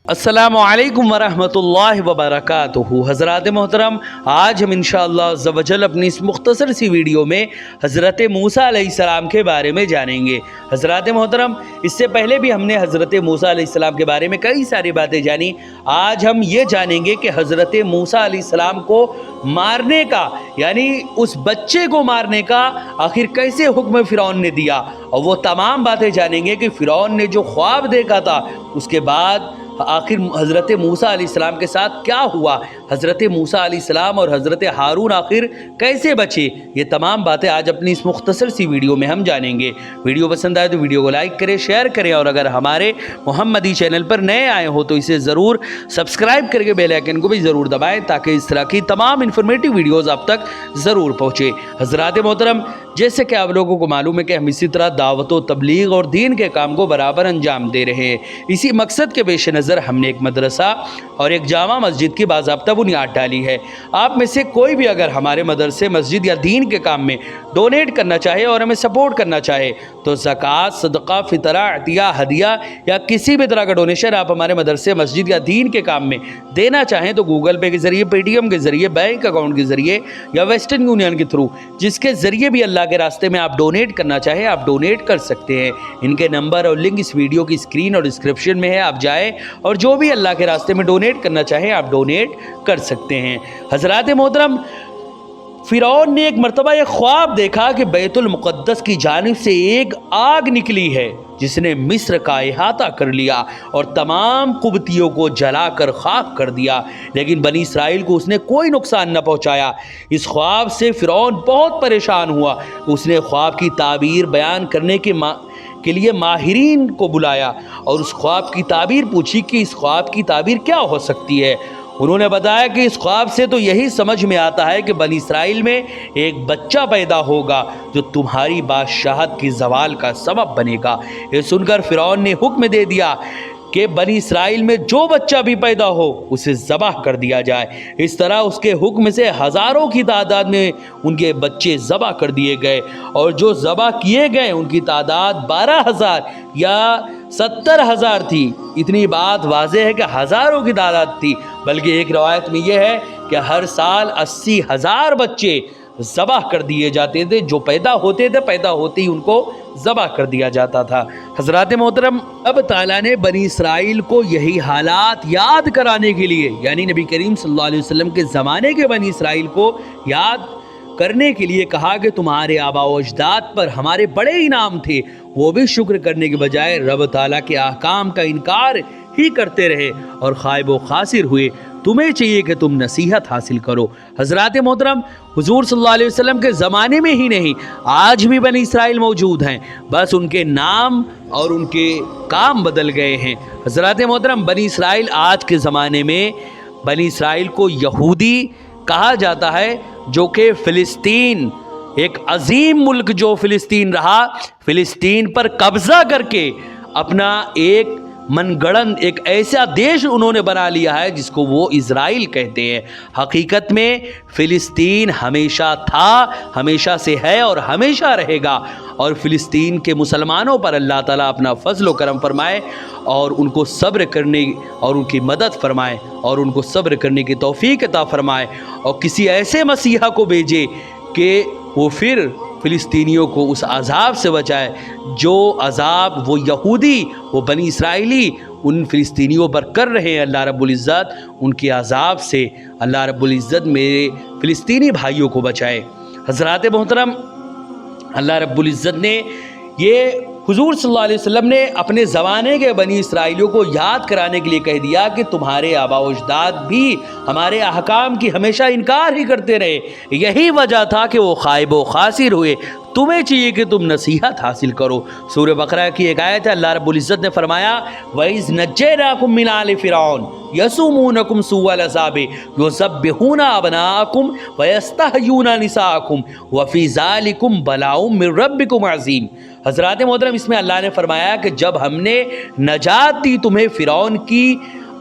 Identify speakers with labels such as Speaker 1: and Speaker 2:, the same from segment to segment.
Speaker 1: अस्सलामु अलैकुम वरहमतुल्लाहि वबरकातुहू। हज़रात मोहतरम, आज हम इंशाअल्लाह अज़्ज़ व जल अपनी इस मुख्तसर सी वीडियो में हज़रत मूसा अलैहिस्सलाम के बारे में जानेंगे। हज़रात मोहतरम, इससे पहले भी हमने हज़रत मूसा अलैहिस्सलाम के बारे में कई सारी बातें जानी। आज हम ये जानेंगे कि हज़रत मूसा अलैहिस्सलाम को मारने का, यानी उस बच्चे को मारने का आखिर कैसे हुक्म फ़िरौन ने दिया, और वो तमाम बातें जानेंगे कि फ़िरौन ने जो ख्वाब देखा था उसके बाद आखिर हज़रत मूसा अलैहिस्सलाम के साथ क्या हुआ, हज़रत मूसा अलैहिस्सलाम और हज़रत हारून आखिर कैसे बचे। ये तमाम बातें आज अपनी इस मुख्तसर सी वीडियो में हम जानेंगे। वीडियो पसंद आए तो वीडियो को लाइक करें, शेयर करें, और अगर हमारे मोहम्मदी चैनल पर नए आए हो तो इसे ज़रूर सब्सक्राइब करके बेल आइकन को भी ज़रूर दबाएं, ताकि इस तरह की तमाम इन्फॉर्मेटिव वीडियोज़ आप तक ज़रूर पहुँचे। हज़रात मोहतरम, जैसे कि आप लोगों को मालूम है कि हम इसी तरह दावत व तबलीग और दीन के काम को बराबर अंजाम दे रहे हैं। इसी मकसद के पेश नज़र हमने एक मदरसा और एक जामा मस्जिद की बाज़ाब्ता बुनियाद डाली है। आप में से कोई भी अगर हमारे मदरसे, मस्जिद या दीन के काम में डोनेट करना चाहे और हमें सपोर्ट करना चाहे तो ज़कात, सदका, फितरा, अतिया, हदिया या किसी भी तरह का डोनेशन आप हमारे मदरसे, मस्जिद या दीन के काम में देना चाहें तो गूगल पे के ज़रिए, पेटीएम के ज़रिए, बैंक अकाउंट के ज़रिए या वेस्टर्न यूनियन के थ्रू, जिसके ज़रिए भी अल्लाह के रास्ते में आप डोनेट करना चाहें आप डोनेट कर सकते हैं। इनके नंबर और लिंक इस वीडियो की स्क्रीन और डिस्क्रिप्शन में है, आप जाएं और जो भी अल्लाह के रास्ते में डोनेट करना चाहें आप डोनेट कर सकते हैं। हज़रात मोहतरम, फ़िरौन ने एक मरतबा एक ख्वाब देखा कि बैतुल मुक़द्दस की जानिब से एक आग निकली है जिसने मिस्र का अहाता कर लिया और तमाम कुब्तियों को जलाकर खाक कर दिया, लेकिन बनी इसराइल को उसने कोई नुकसान न पहुंचाया। इस ख्वाब से फ़िरौन बहुत परेशान हुआ। उसने ख्वाब की ताबीर बयान करने के लिए माहिरीन को बुलाया और उस ख्वाब की ताबीर पूछी कि इस ख्वाब की ताबीर क्या हो सकती है। उन्होंने बताया कि इस ख्वाब से तो यही समझ में आता है कि बनी इसराइल में एक बच्चा पैदा होगा जो तुम्हारी बादशाहत की ज़वाल का सबब बनेगा। ये सुनकर फ़िरौन ने हुक्म दे दिया कि बनी इसराइल में जो बच्चा भी पैदा हो उसे ज़बह कर दिया जाए। इस तरह उसके हुक्म से हज़ारों की तादाद में उनके बच्चे ज़बह कर दिए गए, और जो ज़बह किए गए उनकी तादाद 12,000 या 70,000 थी। इतनी बात वाज़ेह है कि हज़ारों की तादाद थी, बल्कि एक रवायत में यह है कि हर साल 80,000 बच्चे ज़बह कर दिए जाते थे। जो पैदा होते थे, पैदा होते ही उनको ज़बह कर दिया जाता था। हज़रात मोहतरम, अब ताला ने बनी इसराइल को यही हालात याद कराने के लिए, यानी नबी करीम सल्लल्लाहु अलैहि वसल्लम के ज़माने के बनी इसराइल को याद करने के लिए कहा कि तुम्हारे आबा व अजदाद पर हमारे बड़े इनाम थे, वो भी शुक्र करने के बजाय रब ताला के अहकाम का इनकार ही करते रहे और खाइब व खासिर हुए। तुम्हें चाहिए कि तुम नसीहत हासिल करो। हज़रात मोहतरम, हुजूर सल्लल्लाहु अलैहि वसल्लम के ज़माने में ही नहीं, आज भी बनी इसराइल मौजूद हैं, बस उनके नाम और उनके काम बदल गए हैं। हज़रात मोहतरम, बनी इसराइल आज के ज़माने में बनी इसराइल को यहूदी कहा जाता है, जो कि फ़िलिस्तीन, एक अजीम मुल्क जो फ़िलिस्तीन रहा, फ़िलिस्तीन पर कब्ज़ा करके अपना एक मनगढ़ंत एक ऐसा देश उन्होंने बना लिया है जिसको वो इज़राइल कहते हैं। हकीकत में फ़िलिस्तीन हमेशा था, हमेशा से है और हमेशा रहेगा, और फ़िलिस्तीन के मुसलमानों पर अल्लाह ताला अपना फ़ज़ल व करम फरमाए और उनको सब्र करने और उनकी मदद फरमाए और उनको सब्र करने की तौफ़ीक अता फरमाए, और किसी ऐसे मसीहा को भेजे कि वो फिर फ़िलिस्तीनियों को उस अज़ाब से बचाए जो अज़ाब वो यहूदी, वो बनी इसराइली उन फ़िलिस्तीनियों पर कर रहे हैं। अल्लाह रब्बुल इज़्ज़त उनके अज़ाब से, अल्लाह रब्बुल इज़्ज़त मेरे फ़िलिस्तीनी भाइयों को बचाए। हज़रात मोहतरम, अल्लाह रब्बुल इज़्ज़त ने ये हुजूर सल्लल्लाहु अलैहि वसल्लम ने अपने ज़माने के बनी इसराइलियों को याद कराने के लिए कह दिया कि तुम्हारे आबा व अजदाद भी हमारे अहकाम की हमेशा इनकार ही करते रहे। यही वजह था कि वो खाइब व खासिर हुए। तुम्हें चाहिए कि तुम नसीहत हासिल करो। सूरह बकरा की एक आयत है, अल्लाह रब्बुल इज़्ज़त ने फरमाया, वइज़ नज्जैनाकुम मिन आलि फ़िरऔन यसुमूनकुम सुअल अज़ाबि युज़ब्बिहूना अबनाअकुम व यस्तहयूना निसाअकुम व फ़ी ज़ालिकुम बलाउम मिन रब्बिकुम अज़ीम। हज़रात मोहतरम, इसमें अल्लाह ने फरमाया कि जब हमने नजात दी तुम्हें फ़िरौन की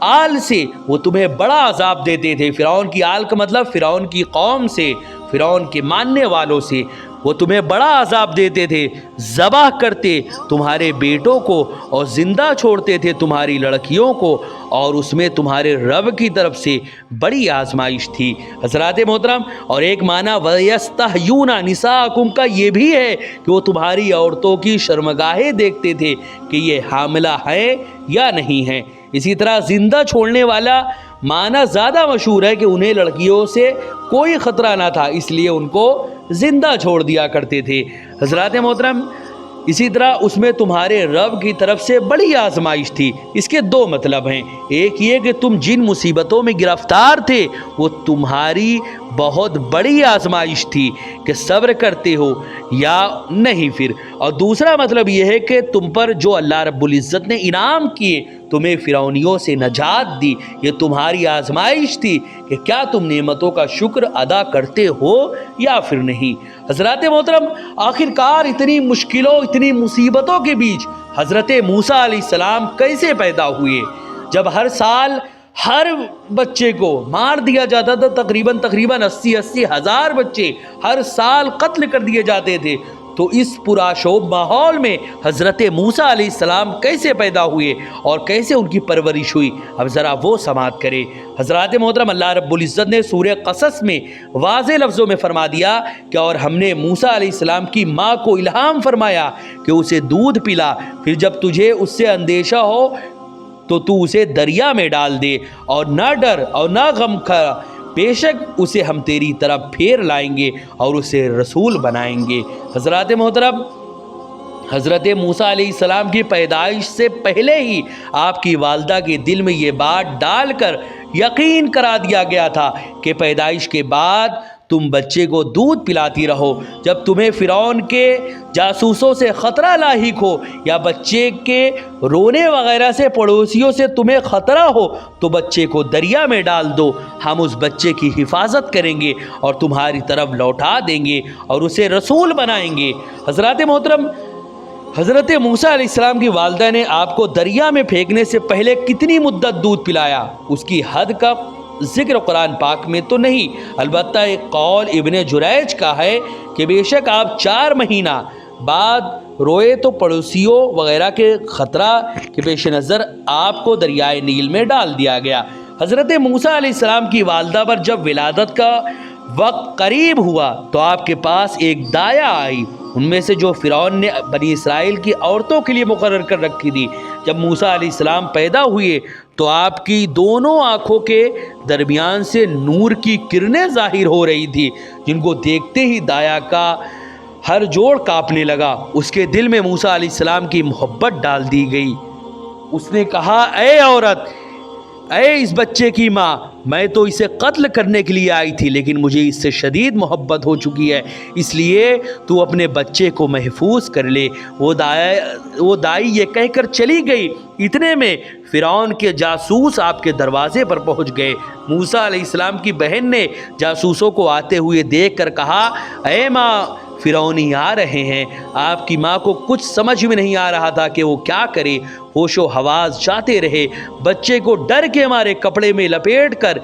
Speaker 1: आल से, वो तुम्हें बड़ा अजाब देते थे। फ़िरौन की आल का मतलब फ़िरौन की कौम से, फ़िरौन के मानने वालों से। वो तुम्हें बड़ा अजाब देते थे, ज़बाह करते तुम्हारे बेटों को और ज़िंदा छोड़ते थे तुम्हारी लड़कियों को, और उसमें तुम्हारे रब की तरफ से बड़ी आजमाइश थी। हज़रात मोहतरम, और एक माना वयस्तहयूना निसाकुम का ये भी है कि वो तुम्हारी औरतों की शर्मगाहें देखते थे कि ये हामिला है या नहीं है। इसी तरह ज़िंदा छोड़ने वाला माना ज़्यादा मशहूर है कि उन्हें लड़कियों से कोई ख़तरा ना था, इसलिए उनको ज़िंदा छोड़ दिया करते थे। हज़रात मोहतरम, इसी तरह उसमें तुम्हारे रब की तरफ से बड़ी आजमाइश थी। इसके दो मतलब हैं, एक ये कि तुम जिन मुसीबतों में गिरफ्तार थे वो तुम्हारी बहुत बड़ी आजमाइश थी कि सब्र करते हो या नहीं फिर, और दूसरा मतलब ये है कि तुम पर जो अल्लाह रब्बुल इज़्ज़त ने इनाम किए, तुम्हें फ़िरौनियों से नजात दी, ये तुम्हारी आजमाइश थी कि क्या तुम नेमतों का शुक्र अदा करते हो या फिर नहीं। हज़रात मोहतरम, आखिरकार इतनी मुश्किलों, इतनी मुसीबतों के बीच हज़रत मूसा अलैहिस्सलाम कैसे पैदा हुए, जब हर साल हर बच्चे को मार दिया जाता था। तकरीबन 80 हज़ार बच्चे हर साल कत्ल कर दिए जाते थे। तो इस पुराशोभ माहौल में हज़रत मूसा अलैहिस्सलाम कैसे पैदा हुए और कैसे उनकी परवरिश हुई, अब ज़रा वो समाअत करें। हज़रात मोहतरम, अल्लाह रब्बुल इज़्ज़त ने सूरह क़सस में वाज़ेह लफ्ज़ों में फरमा दिया कि और हमने मूसा अलैहिस्सलाम की माँ को इल्हाम फरमाया कि उसे दूध पिला, फिर जब तुझे उससे अंदेशा हो तो तू उसे दरिया में डाल दे, और ना डर और ना गम खा, बेशक उसे हम तेरी तरफ फेर लाएंगे और उसे रसूल बनाएंगे। हज़रात मोहतरम, हज़रत मूसा अलैहिस्सलाम की पैदाइश से पहले ही आपकी वालदा के दिल में ये बात डालकर यकीन करा दिया गया था कि पैदाइश के बाद तुम बच्चे को दूध पिलाती रहो। जब तुम्हें फ़िरौन के जासूसों से ख़तरा लाहिक हो या बच्चे के रोने वगैरह से, पड़ोसियों से तुम्हें ख़तरा हो, तो बच्चे को दरिया में डाल दो, हम उस बच्चे की हिफाजत करेंगे और तुम्हारी तरफ लौटा देंगे और उसे रसूल बनाएंगे। हज़रात मोहतरम, हज़रत मूसा अलैहिस्सलाम की वालदा ने आपको दरिया में फेंकने से पहले कितनी मुद्दत दूध पिलाया, उसकी हद का ज़िक्र कुरान पाक में तो नहीं, अलबत्ता एक कौल इब्ने जुरैज का है कि बेशक आप 4 महीना बाद रोए तो पड़ोसियों वगैरह के ख़तरा के पेश नज़र आपको दरियाए नील में डाल दिया गया। हज़रत मूसा अलैहिस्सलाम की वालदा पर जब विलादत का वक्त करीब हुआ तो आपके पास एक दाया आई, उनमें से जो फ़िरौन ने बनी इसराइल की औरतों के लिए मुकर्रर कर रखी थी। जब मूसा अलैहिस्सलाम पैदा हुए तो आपकी दोनों आँखों के दरमियान से नूर की किरणें ज़ाहिर हो रही थी, जिनको देखते ही दाया का हर जोड़ काँपने लगा। उसके दिल में मूसा अलैहिस्सलाम की मोहब्बत डाल दी गई। उसने कहा, ऐ औरत, ऐ इस बच्चे की माँ, मैं तो इसे कत्ल करने के लिए आई थी, लेकिन मुझे इससे शदीद मोहब्बत हो चुकी है, इसलिए तू अपने बच्चे को महफूज कर ले। वो दाई ये कहकर चली गई। इतने में फ़िरौन के जासूस आपके दरवाजे पर पहुंच गए। मूसा अलैहिस्सलाम की बहन ने जासूसों को आते हुए देख कर कहा, ऐ माँ, फ़िरौनी आ रहे हैं। आपकी माँ को कुछ समझ में नहीं आ रहा था कि वो क्या करे, होशो हवास जाते रहे। बच्चे को डर के मारे कपड़े में लपेट कर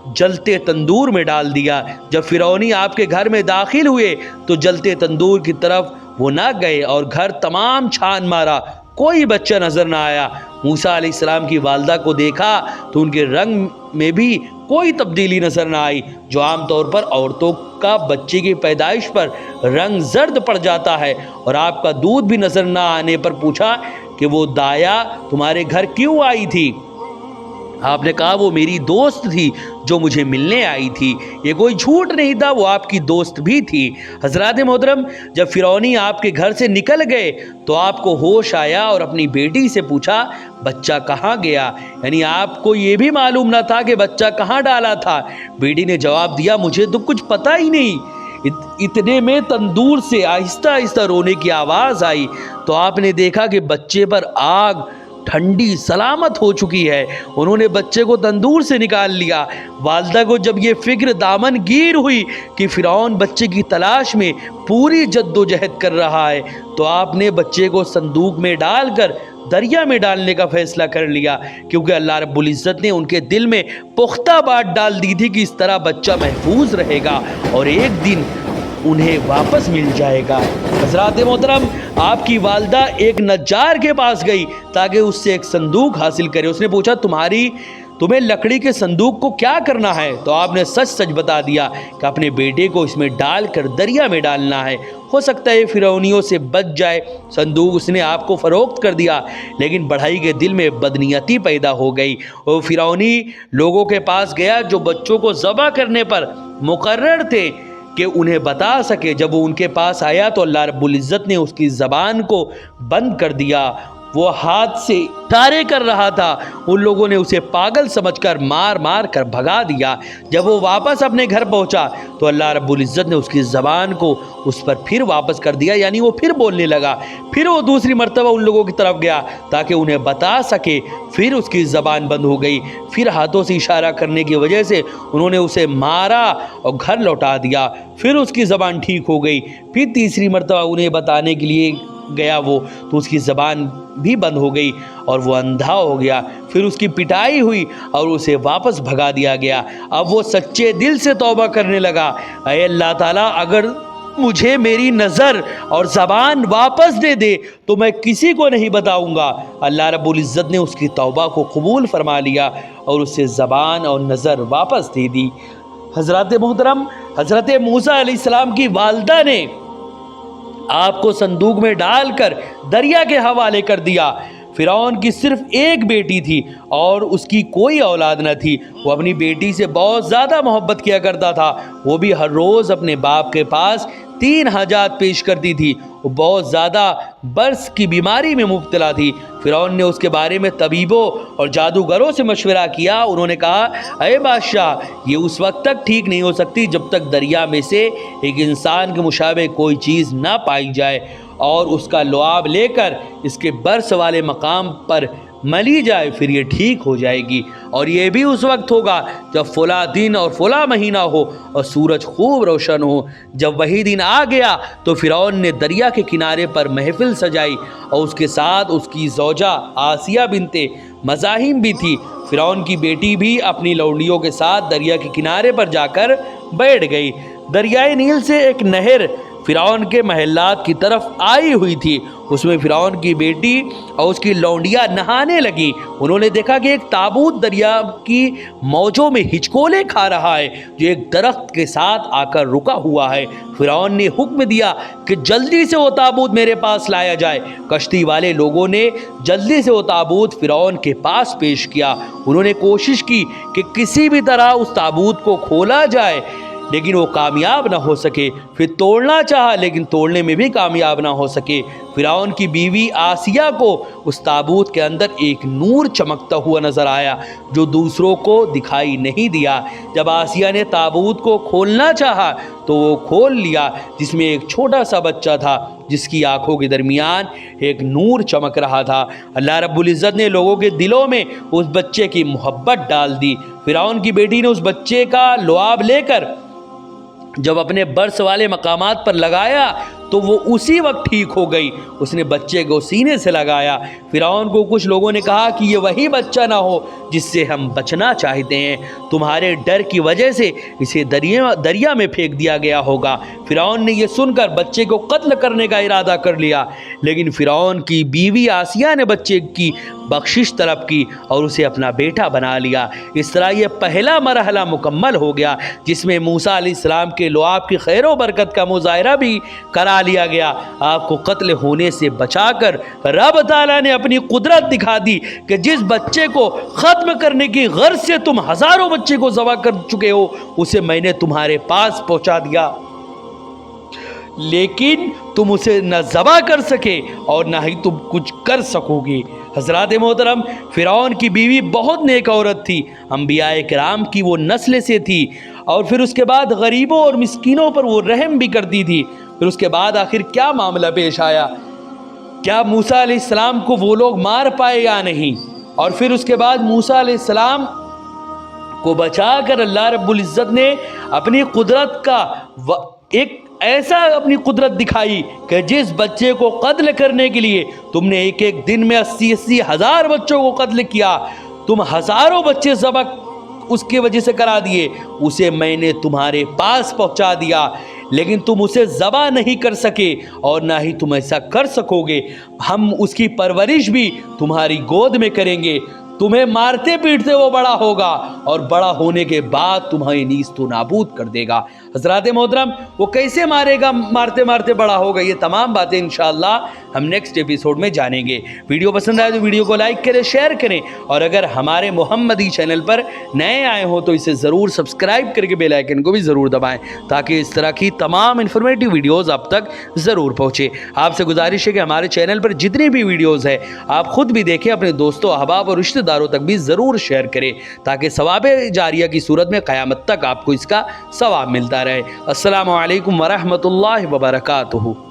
Speaker 1: जलते तंदूर में डाल दिया। जब फ़िरौनी आपके घर में दाखिल हुए तो जलते तंदूर की तरफ वो ना गए और घर तमाम छान मारा, कोई बच्चा नज़र ना आया। मूसा अलैहिस्सलाम की वालदा को देखा तो उनके रंग में भी कोई तब्दीली नज़र ना आई। जो आम तौर पर औरतों का बच्चे की पैदाइश पर रंग जर्द पड़ जाता है, और आपका दूध भी नज़र ना आने पर पूछा कि वो दाया तुम्हारे घर क्यों आई थी? आपने कहा, वो मेरी दोस्त थी जो मुझे मिलने आई थी। ये कोई झूठ नहीं था, वो आपकी दोस्त भी थी। हज़रात मोहतरम, जब फ़िरौनी आपके घर से निकल गए तो आपको होश आया और अपनी बेटी से पूछा, बच्चा कहाँ गया? यानी आपको ये भी मालूम ना था कि बच्चा कहाँ डाला था। बेटी ने जवाब दिया, मुझे तो कुछ पता ही नहीं। इतने में तंदूर से आहिस्ता आहिस्ता रोने की आवाज़ आई तो आपने देखा कि बच्चे पर आग ठंडी सलामत हो चुकी है। उन्होंने बच्चे को तंदूर से निकाल लिया। वालदा को जब ये फिक्र दामन गिर हुई कि फ़िरौन बच्चे की तलाश में पूरी जद्दोजहद कर रहा है, तो आपने बच्चे को संदूक में डालकर दरिया में डालने का फ़ैसला कर लिया, क्योंकि अल्लाह रब्बुल इज़्ज़त ने उनके दिल में पुख्ता बात डाल दी थी कि इस तरह बच्चा महफूज रहेगा और एक दिन उन्हें वापस मिल जाएगा। हज़रात मोहतरम, आपकी वालदा एक नज्जार के पास गई ताकि उससे एक संदूक हासिल करे। उसने पूछा तुम्हें लकड़ी के संदूक को क्या करना है? तो आपने सच सच बता दिया कि अपने बेटे को इसमें डालकर दरिया में डालना है, हो सकता है फिरौनियों से बच जाए। संदूक उसने आपको फ़रोख्त कर दिया, लेकिन बढ़ई के दिल में बदनीयती पैदा हो गई। वो फिरौनी लोगों के पास गया जो बच्चों को ज़बह करने पर मुकर्रर थे कि उन्हें बता सके। जब वो उनके पास आया तो अल्लाह रब्बुल इज़्ज़त ने उसकी ज़बान को बंद कर दिया। वो हाथ से इशारे कर रहा था। उन लोगों ने उसे पागल समझकर मार मार कर भगा दिया। जब वो वापस अपने घर पहुंचा तो अल्लाह रब्बुल इज़्ज़त ने उसकी ज़बान को उस पर फिर वापस कर दिया, यानी वो फिर बोलने लगा। फिर वो दूसरी मर्तबा उन लोगों की तरफ गया ताकि उन्हें बता सके। फिर उसकी ज़बान बंद हो गई। फिर हाथों से इशारा करने की वजह से उन्होंने उसे मारा और घर लौटा दिया। फिर उसकी ज़बान ठीक हो गई। फिर तीसरी मर्तबा उन्हें बताने के लिए गया वो, तो उसकी ज़बान भी बंद हो गई और वो अंधा हो गया। फिर उसकी पिटाई हुई और उसे वापस भगा दिया गया। अब वो सच्चे दिल से तौबा करने लगा, ऐ अल्लाह ताला, अगर मुझे मेरी नज़र और ज़बान वापस दे दे तो मैं किसी को नहीं बताऊंगा। अल्लाह रब्बुल इज़्ज़त ने उसकी तौबा को कबूल फरमा लिया और उसे ज़बान और नज़र वापस दे दी। हज़रत मोहतरम, हज़रत मूसा अलैहिस्सलाम की वालदा ने आपको संदूक में डालकर दरिया के हवाले कर दिया। फ़िरौन की सिर्फ एक बेटी थी और उसकी कोई औलाद न थी। वो अपनी बेटी से बहुत ज़्यादा मोहब्बत किया करता था। वो भी हर रोज़ अपने बाप के पास 3 हाजात पेश करती थी। वो बहुत ज़्यादा बर्स की बीमारी में मुब्तला थी। फ़िरौन ने उसके बारे में तबीबों और जादूगरों से मशवरा किया। उन्होंने कहा, अरे बादशाह, ये उस वक्त तक ठीक नहीं हो सकती जब तक दरिया में से एक इंसान के मुशाबे कोई चीज़ ना पाई जाए और उसका लुआब लेकर इसके बर्स वाले मकाम पर मली जाए, फिर ये ठीक हो जाएगी। और ये भी उस वक्त होगा जब फला दिन और फला महीना हो और सूरज खूब रोशन हो। जब वही दिन आ गया तो फ़िरौन ने दरिया के किनारे पर महफिल सजाई और उसके साथ उसकी ज़ौजा आसिया बिनते मज़ाहिम भी थी। फ़िरौन की बेटी भी अपनी लौंडियों के साथ दरिया के किनारे पर जाकर बैठ गई। दरियाए नील से एक नहर फ़िरौन के महलात की तरफ आई हुई थी। उसमें फ़िरौन की बेटी और उसकी लौंडियाँ नहाने लगी। उन्होंने देखा कि एक ताबूत दरिया की मौजों में हिचकोले खा रहा है जो एक दरख्त के साथ आकर रुका हुआ है। फ़िरौन ने हुक्म दिया कि जल्दी से वो ताबूत मेरे पास लाया जाए। कश्ती वाले लोगों ने जल्दी से वो ताबूत फ़िरौन के पास पेश किया। उन्होंने कोशिश की कि किसी भी तरह उस ताबूत को खोला जाए, लेकिन वो कामयाब ना हो सके। फिर तोड़ना चाहा, लेकिन तोड़ने में भी कामयाब ना हो सके। फ़िरौन की बीवी आसिया को उस ताबूत के अंदर एक नूर चमकता हुआ नज़र आया जो दूसरों को दिखाई नहीं दिया। जब आसिया ने ताबूत को खोलना चाहा तो वो खोल लिया, जिसमें एक छोटा सा बच्चा था जिसकी आंखों के दरमियान एक नूर चमक रहा था। अल्लाह रब्बुल इज़्ज़त ने लोगों के दिलों में उस बच्चे की मोहब्बत डाल दी। फ़िरौन की बेटी ने उस बच्चे का लुआब लेकर जब अपने बर्स वाले मकामात पर लगाया तो वो उसी वक्त ठीक हो गई। उसने बच्चे को सीने से लगाया। फ़िरौन को कुछ लोगों ने कहा कि ये वही बच्चा ना हो जिससे हम बचना चाहते हैं। तुम्हारे डर की वजह से इसे दरिया में फेंक दिया गया होगा। फ़िरौन ने यह सुनकर बच्चे को कत्ल करने का इरादा कर लिया, लेकिन फ़िरौन की बीवी आसिया ने बच्चे की बख्शिश तलब की और उसे अपना बेटा बना लिया। इस तरह ये पहला मरहला मुकम्मल हो गया जिसमें मूसा अलैहिस्सलाम के लुआब की खैर व बरकत का मुजाहरा भी करा लिया गया। आपको कत्ल होने से बचाकर रब ताला ने अपनी कुदरत दिखा दी कि जिस बच्चे को ख़त्म करने की गर्ज से तुम हज़ारों बच्चे को ज़बह कर चुके हो, उसे मैंने तुम्हारे पास पहुंचा दिया, लेकिन तुम उसे न ज़बह कर सके और न ही तुम कुछ कर सकोगे। हज़रात मोहतरम, फ़िरौन की बीवी बहुत नेक औरत थी, अंबियाए किराम की वो नस्ल से थी और फिर उसके बाद गरीबों और मिस्कीनों पर वो रहम भी करती थी। फिर उसके बाद आखिर क्या मामला पेश आया? क्या मूसा अलैहिस्सलाम को वो लोग मार पाए या नहीं? और फिर उसके बाद मूसा अलैहिस्सलाम को बचाकर अल्लाह रब्बुल इज़्ज़त ने अपनी कुदरत का एक ऐसा अपनी कुदरत दिखाई कि जिस बच्चे को कत्ल करने के लिए तुमने एक एक दिन में 80-80 हज़ार बच्चों को कत्ल किया, तुम हज़ारों बच्चे ज़बह उसकी वजह से करा दिए, उसे मैंने तुम्हारे पास पहुंचा दिया, लेकिन तुम उसे ज़बा नहीं कर सके और ना ही तुम ऐसा कर सकोगे। हम उसकी परवरिश भी तुम्हारी गोद में करेंगे। तुम्हें मारते पीटते वो बड़ा होगा और बड़ा होने के बाद तुम्हारी नीस्तो नाबूद कर देगा। हज़रात मोहतरम, वो कैसे मारेगा, मारते मारते बड़ा होगा, ये तमाम बातें इंशाअल्लाह हम नेक्स्ट एपिसोड में जानेंगे। वीडियो पसंद आए तो वीडियो को लाइक करें, शेयर करें, और अगर हमारे मोहम्मदी चैनल पर नए आए हो तो इसे ज़रूर सब्सक्राइब करके बेल आइकन को भी ज़रूर दबाएं, ताकि इस तरह की तमाम इन्फॉर्मेटिव वीडियोज़ आप तक ज़रूर पहुँचे। आपसे गुजारिश है कि हमारे चैनल पर जितनी भी वीडियोज़ है आप ख़ुद भी देखें, अपने दोस्तों, अहबाब और रिश्तेदारों तक भी ज़रूर शेयर करें, ताकि सवाब जारिया की सूरत में क़यामत तक आपको इसका सवाब मिलता रहे। अस्सलामु अलैकुम वरहमतुल्लाहि वबरकातुहू।